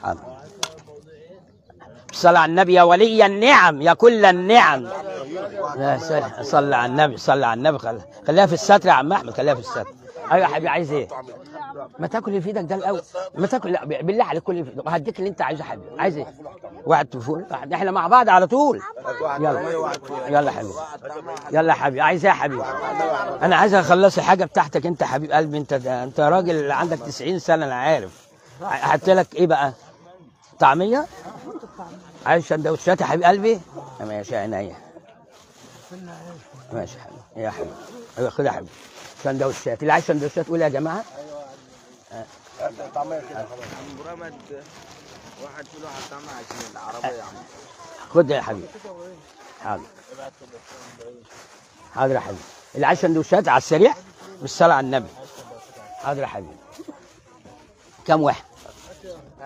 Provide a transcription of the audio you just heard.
حاضر. صل على النبي يا ولي النعم يا كل النعم. يا سلام، صل على النبي، صل على النبي. خليها في الستر يا عم احمد، خليها في الستر. ايوه يا حبيبي، عايز ايه؟ ما تاكل اللي في ايدك ده الاول، ما تاكل، لا بالله عليك كل اللي في ايدك وهديك اللي انت عايزه يا حبيبي. عايز ايه؟ واحد تفول، احنا مع بعض على طول. يلا يلا يا حبيبي، يلا يا حبيبي. عايز ايه يا حبيبي؟ انا عايز اخلص الحاجه بتاعتك انت يا حبيب قلبي. انت راجل عندك 90 سنه انا عارف. هحط لك ايه بقى؟ طعميه؟ عايز سندوتشات يا حبيب قلبي؟ ماشي يا عينيا. ماشي يا حبيبي، يا حبيبي. ايوه خد يا حبيبي سندوتشات. اللي عايز سندوتشات قول يا جماعه. طعميه كده خلاص. برامج واحد كيلو واحد طعميه عشان العربيه يا عم. خد يا حبيبي. حاضر حاضر يا حبيبي. اللي عايز سندوتشات على السريع بالصلاه على النبي. حاضر يا حبيبي. كم واحد؟